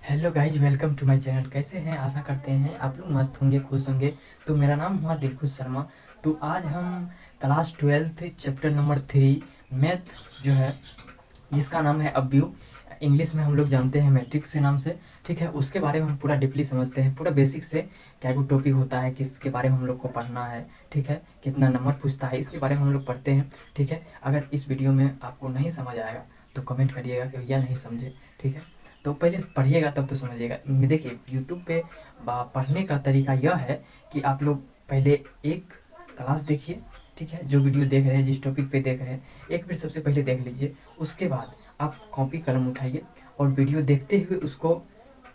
Hello guys, welcome to my channel. कैसे हैं? आशा करते हैं आप लोग मस्त होंगे, खुश होंगे। तो मेरा नाम हुआ दिलखुश शर्मा। तो आज हम class 12th chapter number 3 math जो है, जिसका नाम है अब्यू, इंग्लिश में हम लोग जानते हैं मैट्रिक्स के नाम से। ठीक है, उसके बारे में हम पूरा डीपली समझते हैं, पूरा बेसिक से क्या वो टॉपिक होता है, किसके बारे में हम लोग को पढ़ना है। ठीक है, कितना नंबर पूछता है, इसके बारे में हम लोग पढ़ते हैं। ठीक है, अगर इस वीडियो में आपको नहीं समझ आएगा तो कमेंट करिएगा कि भैया नहीं समझे। ठीक है, तो पहले पढ़िएगा तब तो समझिएगा। देखिए, यूट्यूब पे पढ़ने का तरीका यह है कि आप लोग पहले एक क्लास देखिए। ठीक है, जो वीडियो देख रहे हैं, जिस टॉपिक पे देख रहे हैं, एक फिर सबसे पहले देख लीजिए। उसके बाद आप कॉपी कलम उठाइए और वीडियो देखते हुए उसको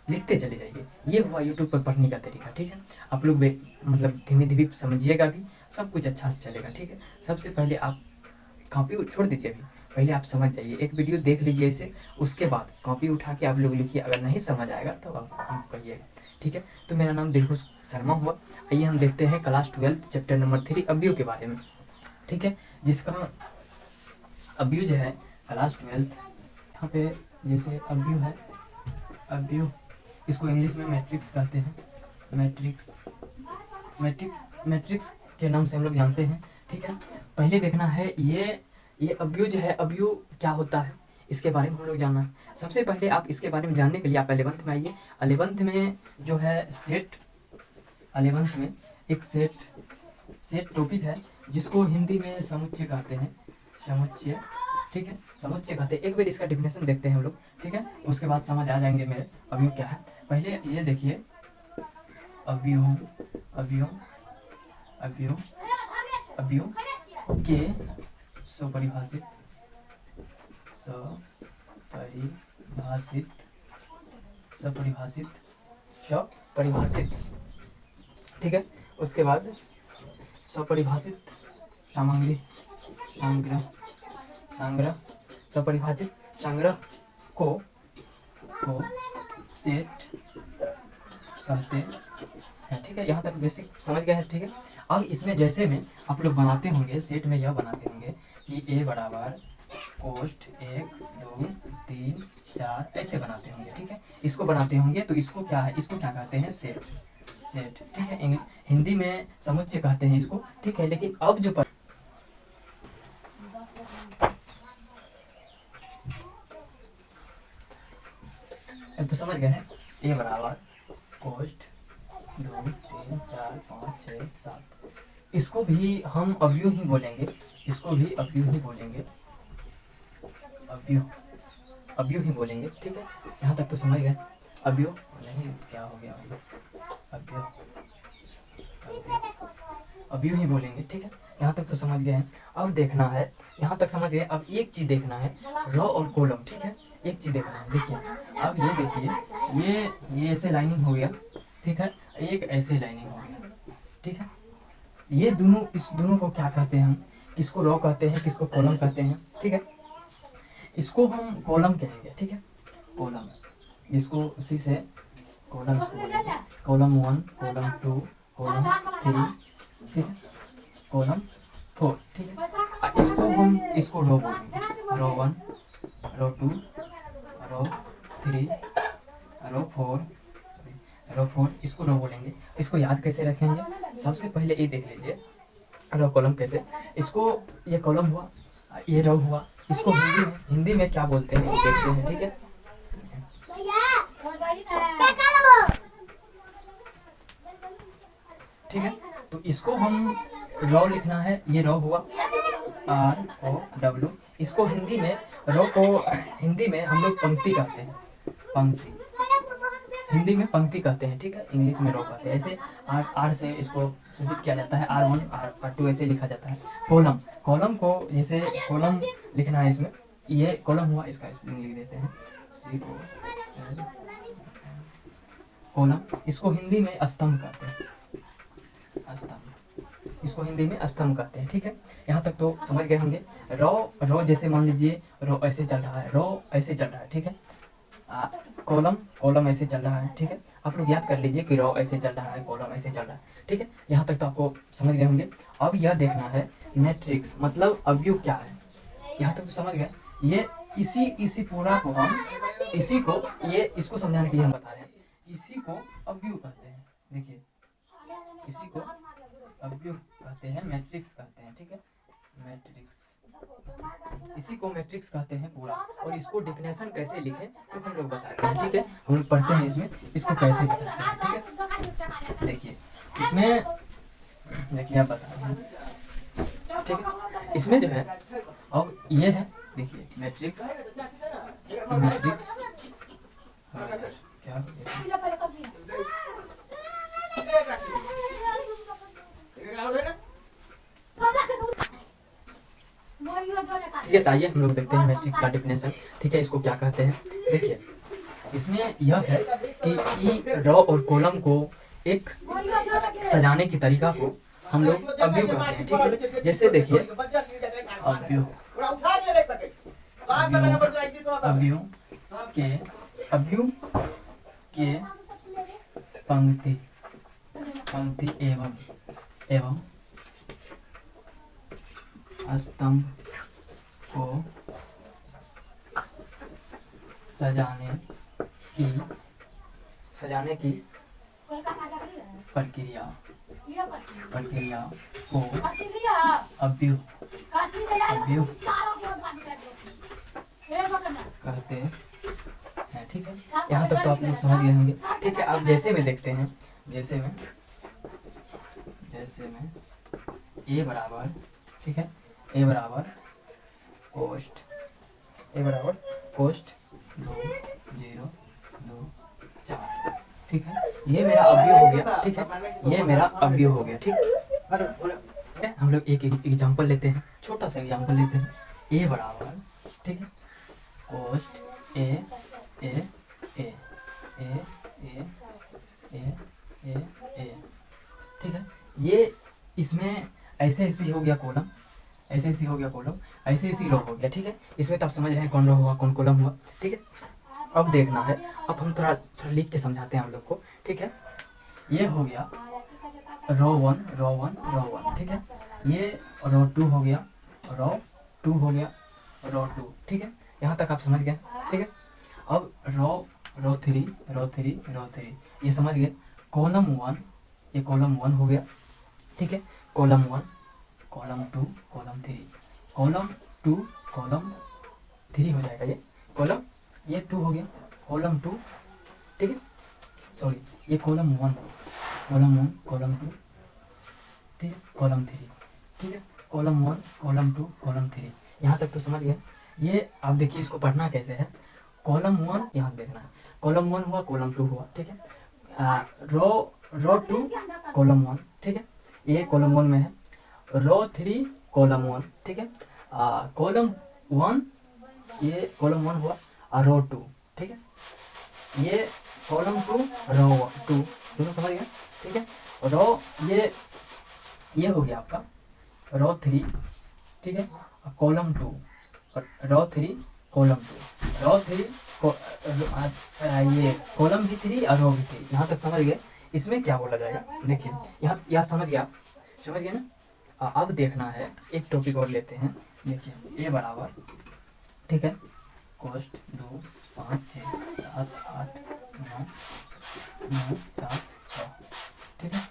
लिखते चले जाइए। ये हुआ यूट्यूब पर पढ़ने का तरीका। ठीक है, आप लोग मतलब धीमे धीमे समझिएगा भी, सब कुछ अच्छा से चलेगा। ठीक है, सबसे पहले आप कॉपी छोड़ दीजिए, अभी पहले आप समझ जाइए, एक वीडियो देख लीजिए इसे। उसके बाद कॉपी उठा के आप लोग लिखिए। अगर नहीं समझ आएगा तो आप हमको कहिएगा। ठीक है, तो मेरा नाम दिलखुश शर्मा हुआ। आइए हम देखते हैं क्लास 12th चैप्टर नंबर 3 अब्यू के बारे में। ठीक है, जिसका अब्यू जो है क्लास 12th, यहाँ पे जैसे अब्यू है, अब्यू इसको इंग्लिश में मैट्रिक्स कहते हैं। मैट्रिक्स, मैट्रिक्स के नाम से हम लोग जानते हैं। ठीक है, पहले देखना है ये अब्यू जो है, अब्यू क्या होता है, इसके बारे में हम लोग जानना है। सबसे पहले आप इसके बारे में जानने के लिए आप 11th में आइए। 11th में जो है सेट, 11th में एक सेट टॉपिक है, जिसको हिंदी में समुच्चय कहते हैं। समुच्चय, ठीक है, समुच्चय कहते हैं। एक बार इसका डिफिनेशन देखते हैं हम लोग। ठीक है, उसके बाद समझ आ जाएंगे मेरे अब्यू क्या है। पहले ये देखिए, अब्यू, अब्यू, अब्यू, अब्यू के स्वपरिभाषित, स्वपरिभाषित, स्वपरिभाषित, स्वपरिभाषित। ठीक है, उसके बाद स्वपरिभाषित सामग्री, संग्रह, संग्रह, स्वपरिभाषित संग्रह को सेट कहते हैं। ठीक है, यहाँ तक बेसिक समझ गए हैं। ठीक है, अब इसमें जैसे में आप लोग बनाते होंगे, सेट में यह बनाते होंगे कि ए बराबर कोष्ठ 1 2 3 4 ऐसे बनाते होंगे। ठीक है, इसको बनाते होंगे तो इसको क्या है, इसको क्या कहते हैं, सेट। सेट, ठीक है, हिंदी में समुच्चय कहते हैं इसको। ठीक है, लेकिन अब जो अब तो समझ गए हैं। ए बराबर कोष्ठ 2 3 4 5 6 7, इसको भी हम अब्यू ही बोलेंगे, इसको भी अब्यू ही बोलेंगे, अब्यू, अब्यू ही बोलेंगे। ठीक है, यहाँ तक तो समझ गए। अब्यू नहीं, क्या हो गया, अब्यू, अब्यू ही बोलेंगे। ठीक है, यहाँ तक तो समझ गए हैं। अब देखना है, यहाँ तक समझ गए। अब एक चीज देखना है, रो और कॉलम। ठीक है, एक चीज देखना है। देखिए, अब ये देखिए, ये ऐसे लाइनिंग हो गया। ठीक है, एक ऐसे लाइनिंग हो गया। ठीक है, ये दोनों, इस दोनों को क्या कहते हैं हम, किसको रो कहते हैं, किसको कॉलम कहते हैं। ठीक है, इसको हम कॉलम कहेंगे। ठीक है, कॉलम, जिसको उसी से कॉलम इसको बोलेंगे। कॉलम 1, कॉलम 2, कॉलम 3, ठीक है, कॉलम 4। ठीक है, इसको हम, इसको रो बोलेंगे। रो 1, रो 2, रो 3, रो 4, सॉरी, रो 4, इसको रो बोलेंगे। इसको याद कैसे रखेंगे, सबसे पहले ये देख लीजिए, रो कॉलम कैसे, इसको, ये कॉलम हुआ, ये रो हुआ, इसको हिंदी में क्या बोलते हैं देखते हैं। ठीक है, ठीक है, तो इसको हम रो लिखना है, ये रो हुआ, ROW। इसको हिंदी में, रो को हिंदी में हम लोग पंक्ति कहते हैं, पंक्ति, हिंदी में पंक्ति कहते हैं। ठीक है, इंग्लिश में रो कहते हैं। ऐसे आर से इसको सूचित किया जाता है, R1 R2 ऐसे लिखा जाता है। कॉलम, कॉलम को जैसे कॉलम लिखना है इसमें, ये कॉलम हुआ, इसका स्पेलिंग लिख देते हैं, COL, कॉलम। इसको हिंदी में स्तंभ कहते हैं, स्तंभ, इसको हिंदी में स्तंभ कहते हैं। ठीक है, यहाँ तक तो समझ गए होंगे। रो जैसे मान लीजिए, रो ऐसे चल रहा है, रो ऐसे चल रहा है। ठीक है, कॉलम, कॉलम ऐसे चल रहा है। ठीक है, आप लोग याद कर लीजिए कि रो ऐसे चल रहा है, कॉलम ऐसे चल रहा है। ठीक है, यहाँ तक तो आपको समझ गए होंगे। अब यह देखना है मैट्रिक्स मतलब अब्यू क्या है, यहाँ तक तो समझ गए। ये इसी पूरा को हम इसी को इसको समझाने के लिए हम बता रहे हैं। इसी को अवयव कहते हैं। देखिए इसी को अवयव कहते हैं, मैट्रिक्स कहते हैं। ठीक है, मैट्रिक्स, इसी को मैट्रिक्स कहते हैं पूरा। और इसको डिफिनेशन कैसे लिखें तो हम लोग बताते हैं। ठीक है, हम लोग पढ़ते हैं इसमें इसको कैसे बताते हैं। ठीक है, देखिए इसमें, देखिए आप बता रहे हैं। ठीक है, इसमें जो है अब ये है, देखिए मैट्रिक्स, मैट्रिक्स क्या ठीक है, आइए हम लोग देखते हैं मैट्रिक्स का डिफिनेशन। ठीक है, इसको क्या कहते हैं। देखिए इसमें यह है कि रॉ और कॉलम को एक सजाने की तरीका को हम लोग अवयव कहते हैं। ठीक है, जैसे देखिए अवयव, अवयव के, अवयव के पंक्ति, पंक्ति एवं स्तंभ को सजाने की प्रक्रिया को अवयव कहते हैं। ठीक है, यहाँ तक तो आप लोग समझ गए होंगे। ठीक है, अब जैसे में देखते हैं, जैसे में ए बराबर, ठीक है, ए बराबर कोष्ठ, ए बराबर कोष्ठ 2 0 2 4। ठीक है, ये मेरा अवयव हो गया। ठीक है, ये मेरा अवयव हो गया। ठीक है, हम लोग एक एग्जांपल लेते हैं, छोटा सा एग्जांपल लेते हैं। ए बराबर, ठीक है, कोष्ठ ए ए ए ए ए ए ए ए। ठीक है, ये इसमें ऐसे ऐसे हो गया कॉलम, ऐसे ऐसे हो गया कॉलम, ऐसे ऐसे रो हो गया। ठीक है, इसमें तो आप समझ रहे हैं कौन रो हुआ कौन कॉलम हुआ। ठीक है, अब देखना है, अब हम थोड़ा लिख के समझाते हैं हम लोग को। ठीक है, ये हो गया रो 1 रो 1 रो 1। ठीक है, ये रो 2 हो गया, रो 2 हो गया, रो 2। ठीक है, यहाँ तक आप समझ गए। ठीक है, अब रो 3 रो 3 रो 3, ये समझ गए। कॉलम 1, ये कॉलम 1 हो गया। ठीक है, column 1 column 2 column 3, column 2 column 3 हो जाएगा। ये कॉलम, ये 2 हो गया, कॉलम 2। ठीक है, सॉरी ये कॉलम 1 कॉलम 1 कॉलम 2। ठीक है, कॉलम 3। ठीक है, कॉलम 1 कॉलम 2 कॉलम 3, यहाँ तक तो समझ गए। ये आप देखिए इसको पढ़ना कैसे है। कॉलम 1 यहाँ देखना है, कॉलम 1 हुआ कॉलम 2 हुआ। ठीक है, रो 2 कॉलम 1। ठीक है, ये कॉलम 1 में है, रो 3 कॉलम 1। ठीक है, कॉलम 1, ये कॉलम 1 हुआ और रो 2। ठीक है, ये कॉलम 2 रो 2, दोनों समझ गए। ठीक है, रो ये हो गया आपका रो 3। ठीक है, कॉलम 2, रो 3 कॉलम 2, रो 3 ये कॉलम भी 3 और रो भी 3। यहाँ तक समझ गए। इसमें क्या बोला जाएगा, देखिए यहाँ समझ गया, समझ गए ना। अब देखना है, एक टॉपिक और लेते हैं। देखिए ए बराबर, ठीक है, कोष्ठ 2 5 6 7 8 9 9 7 6। ठीक है,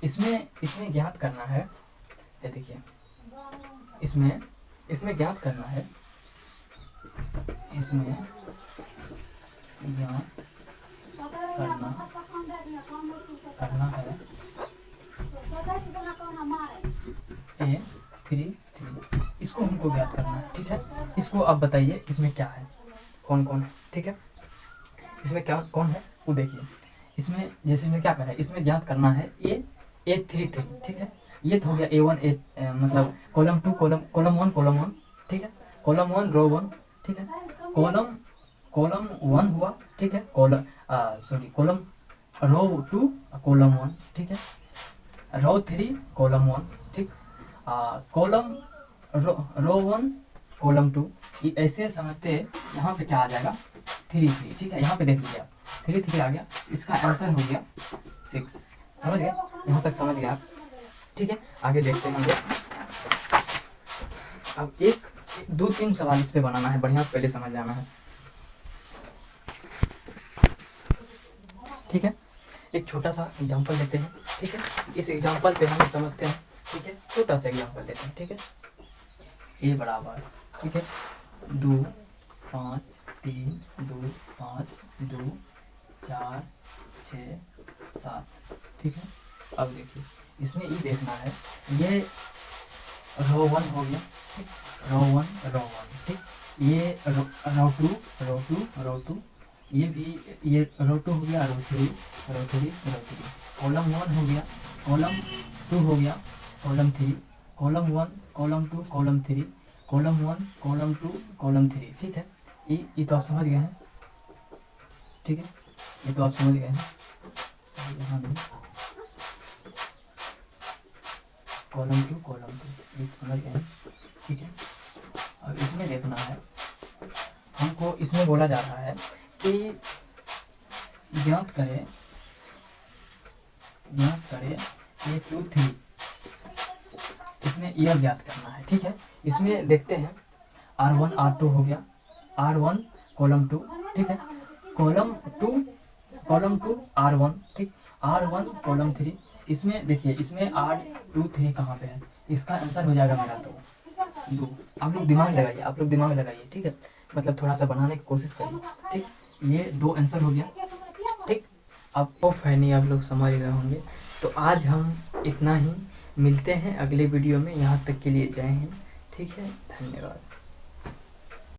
इसमें ज्ञात करना है, ये देखिए इसमें ज्ञात करना है, इसमें ज्ञात करना है ए 3 3, इसको हमको ज्ञात करना है। ठीक है, इसको आप बताइए इसमें क्या है, कौन कौन है। ठीक है, इसमें क्या कौन है वो देखिए। इसमें जैसे इसमें क्या करना है, इसमें ज्ञात करना है ए 3 3। ठीक है, ये तो हो गया A1 मतलब कॉलम 2 कॉलम 1 कॉलम 1। ठीक है, कॉलम 1 रो 1। ठीक है, कॉलम 1 हुआ। ठीक है, कॉलम रो 2 कॉलम 1। ठीक है, रो 3 कॉलम 1। ठीक, कॉलम रो 1 कॉलम 2, ये ऐसे समझते हैं। यहाँ पे क्या आ जाएगा 3 3। ठीक है, यहाँ पे देख लीजिए आप 3 3 आ गया, इसका आंसर हो गया 6। समझ गए, यहाँ तक समझ गए आप। ठीक है, आगे देखते हैं हम लोग। अब 1 2 3 सवाल इस पे बनाना है, बढ़िया पहले समझ जाना है। ठीक है। एक छोटा सा एग्जांपल लेते हैं, ठीक है। इस एग्जांपल पे हम समझते हैं, ठीक है। छोटा सा एग्जांपल लेते हैं, ठीक है। ए बराबर, ठीक है, 2 5 3 2 5 2 4 6 7, ठीक है। अब देखिए इसमें ये देखना है, ये रो 1 हो गया, ठीक, रो 1 रो 1, ठीक। ये रो 2 रो 2 रो 2, ये भी, ये रो 2 हो गया, रो 3 रो 3 रो 3, कॉलम 1 हो गया, कॉलम 2 हो गया, column 3, column 1 column 2 column 3, column 1 column 2 column 3, ठीक है। ये तो आप समझ गए हैं, ठीक है। ये तो आप समझ गए हैं, यहाँ नहीं, कॉलम 2 कॉलम 2, ये समझ गए हैं, ठीक है। अब इसमें देखना है हमको, इसमें बोला जा रहा है कि ज्ञात करें ये 2 3, इसमें यह ज्ञात करना है, ठीक है। इसमें देखते हैं R1 R2 हो गया, R1 कॉलम 2, ठीक है, कॉलम 2 R1, ठीक, R1 कॉलम 3। इसमें देखिए, इसमें R2 3 कहाँ पे है, इसका आंसर हो जाएगा मेरा 2। आप लोग दिमाग लगाइए, आप लोग दिमाग लगाइए, ठीक है। मतलब थोड़ा सा बनाने की कोशिश करिए, ठीक। ये 2 आंसर हो गया, ठीक। आपको फैनी आप लोग समझ गए होंगे। तो आज हम इतना ही, मिलते हैं अगले वीडियो में। यहाँ तक के लिए जय हिंद, ठीक है, धन्यवाद।